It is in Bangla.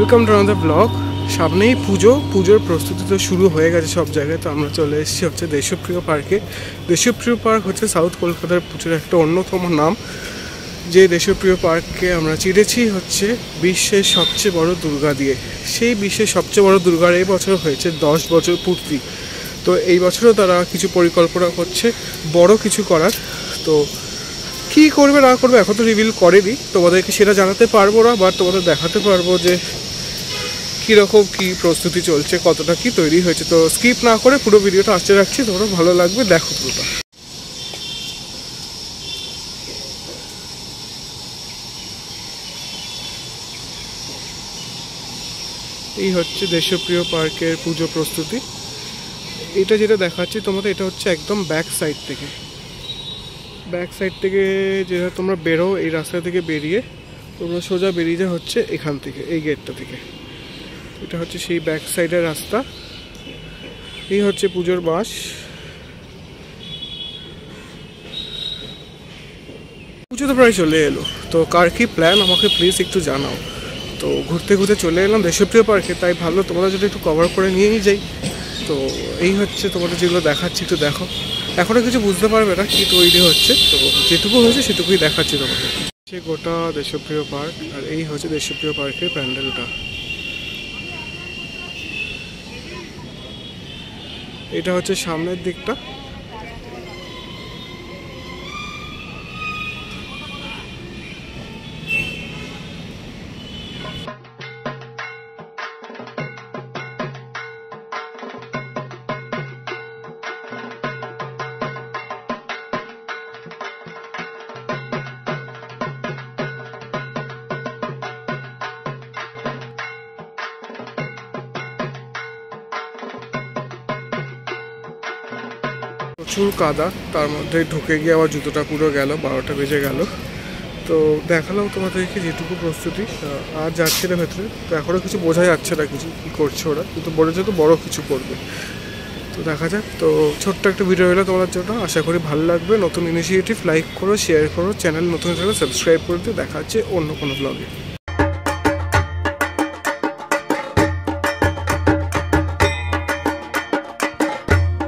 Welcome to another blog. সামনেই পুজোর প্রস্তুতি তো শুরু হয়ে গেছে সব জায়গায়। তো আমরা চলে এসেছি হচ্ছে দেশপ্রিয় পার্কে। দেশপ্রিয় পার্ক হচ্ছে সাউথ কলকাতার পুজোর একটা অন্যতম নাম। যে দেশপ্রিয় পার্ককে আমরা চিনেছি হচ্ছে বিশ্বের সবচেয়ে বড় দুর্গা দিয়ে। সেই বিশ্বের সবচেয়ে বড় দুর্গার এই বছর হয়েছে 10 বছর পূর্তি। তো এই বছরও তারা কিছু পরিকল্পনা করছে বড় কিছু করার। তো কী করবে না করবে এখন তো রিভিল করেনি, তোমাদেরকে সেটা জানাতে পারবো না, বাট তোমাদের দেখাতে পারবো যে কীরকম কী প্রস্তুতি চলছে, কতটা কী তৈরি হয়েছে। তো স্কিপ না করে পুরো ভিডিওটা আসতে রাখছি, তোমরা ভালো লাগবে, দেখো পুরোটা। এই হচ্ছে দেশপ্রিয় পার্কের পুজো প্রস্তুতি। এটা যেটা দেখাচ্ছি তোমাদের, এটা হচ্ছে একদম ব্যাক সাইড থেকে যেটা তোমরা বেরো, এই রাস্তা থেকে বেরিয়ে তোমরা সোজা বেরিয়ে যা হচ্ছে এখান থেকে, এই গেটটা থেকে। এটা হচ্ছে সেই ব্যাক সাইডের রাস্তা। এই হচ্ছে পুজোর বাস। পুজো তো প্রায় চলে এলো, তো কার কী প্ল্যান আমাকে প্লিজ একটু জানাও। তো ঘুরতে ঘুরতে চলে এলাম দেশপ্রিয় পার্কে, তাই ভাবলো তোমাদের যদি একটু কভার করে নিয়েই যাই। তো এই হচ্ছে তোমাদের যেগুলো দেখাচ্ছি, একটু দেখো। এখনও কিছু বুঝতে পারবে না কি তৈরি হচ্ছে, তো যেটুকু হয়েছে সেটুকুই দেখাচ্ছি তোমাকে। সে গোটা দেশপ্রিয় পার্ক, আর এই হচ্ছে দেশপ্রিয় পার্কের প্যান্ডেলটা। এটা হচ্ছে সামনের দিকটা। প্রচুর কাদা, তার মধ্যে ঢুকে গিয়ে আবার জুতোটা পুরো গেল, 12টা বেজে গেল। তো দেখালাম তোমাদেরকে যেটুকু প্রস্তুতি। আর যাচ্ছে না ভেতরে, তো এখনও কিছু বোঝা যাচ্ছে না কিছু কী করছে ওরা, কিন্তু বলেছে তো বড় কিছু করবে। তো দেখা যাক। তো ছোট্ট একটা ভিডিও হলো তোমাদের জন্য, আশা করি ভালো লাগবে। নতুন ইনিশিয়েটিভ, লাইক করো, শেয়ার করো, চ্যানেল নতুন হিসেবে সাবস্ক্রাইব করে দিও। দেখা হচ্ছে অন্য কোনো ব্লগে।